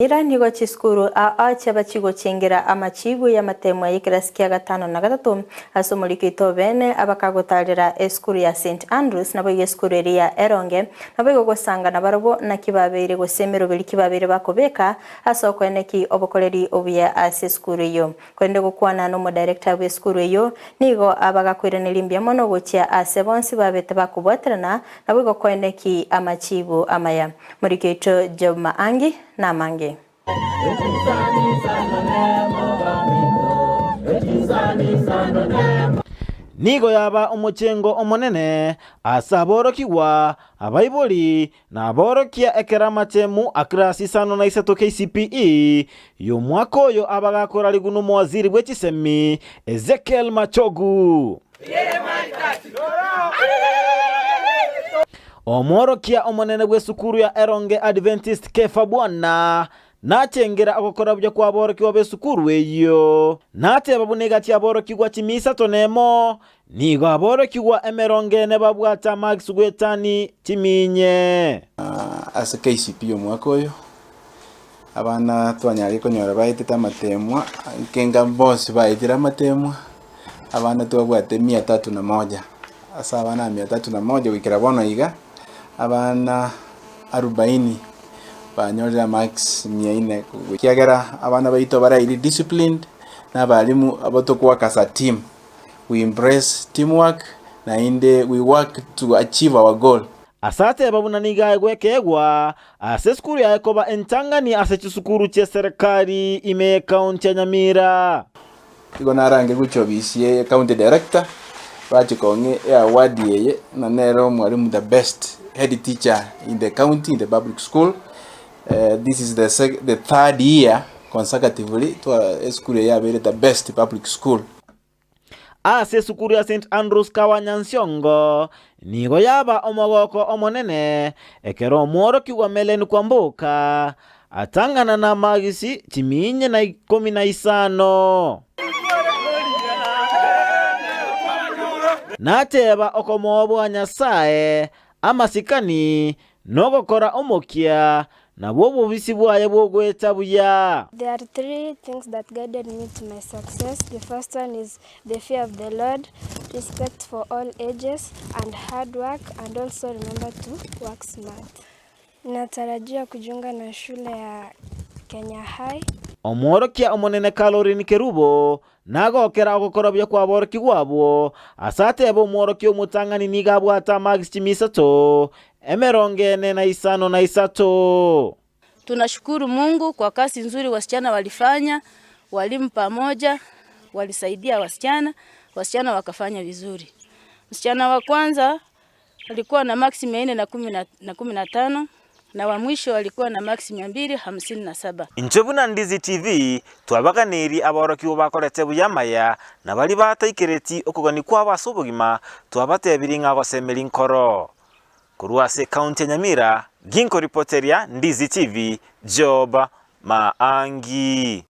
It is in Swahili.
Ira nigo chiskuru acha bachigo chengera amachibu ya matemwa y'ikirasi kya 5 na 3 asomurikito bene abakagotarira eskuru ya St Andrews nabo yeskuru ya Eronge nabo gosanga na barabo na kibabere gosemero biri kibabere bakobeka asokweneki obukoleri obuya aseskuru yo kwende gukwana no mu director w'eskuru yo nigo abagakwiranira mono gocha asebonsi babete bakubwatrana nabo gokweneki amachibu amaya murikito Joma Angi na Mange. Nigo yaba umuchengo omonene asaborokiwa abaiboli na aborokia ekeramatemu akrasi sano na isato KCPE y'omwaka oyo abagakora liguno mu waziri bw'ekisemi Ezekiel Machogu. Omworokia omonene bw'esukuru ya Eronge Adventist Kefa Bwana nachengera akokora byo kwaborokiwa b'esukuru eyo nateba bunegati aborokiwa kimisa tonemo nigo aborokiwa Emeronge ne babwata Max Gwetani timinye asa KCP omwaka oyo abana twanyari konyora bayiteta amatemwa kenga boss bayitira amatemwa abana twabwate 301 asa abana 301 wikira bono iga abana 40 banyorera Max 400 kiagera abana bayito barayiri disciplined na balimu abotokwa kasa team. We embrace teamwork na inde we work to achieve our goal. Asate babunaniga egwekegwa aseskuru ya ekoba entangani asechisukuru che serikali ime county ya Nyamira. Igo narange guchobisie county director bachikonge ya award yeye na nero mwalimu the best head teacher in the county in the public school. This is the third year consecutively to school ya bere the best public school. Ase sukuru ya St Andrews Kawanyansiongo nigo yaba omogoko omonene ekero mworoki wa meleni kwamboka atangana na magisi timinye na 15 nateba okomobo wa Nyasaye amasikani nogokora omokia na bobo bisibwaye bwogweta buya. There are 3 things that guided me to my success. The first one is the fear of the Lord, respect for all ages, and hard work, and also remember to work smart. Natarajia kujiunga na shule ya Kenya High. Omworokia omonene Caroline Kerubo nagokera agokora byo kwaboroki gwabo asate abo mworoki omutangani niga bwata Max Chimisato Emeronge na isano na isato. Tunashukuru Mungu kwa kazi nzuri wasichana walifanya, walimu pamoja walisaidia wasichana wakafanya vizuri. Msichana wa kwanza alikuwa na Max 415 na wa mwisho alikuwa na Max 257. Inchobuna Ndizi TV twabaganiri aboroki bakorete buyamaya na bali bataikereti okugani kwa basubugima twabatebiringa gosemera inkoro. Kuruase county Nyamira ginko reporteria Ndizi TV Joma Angi.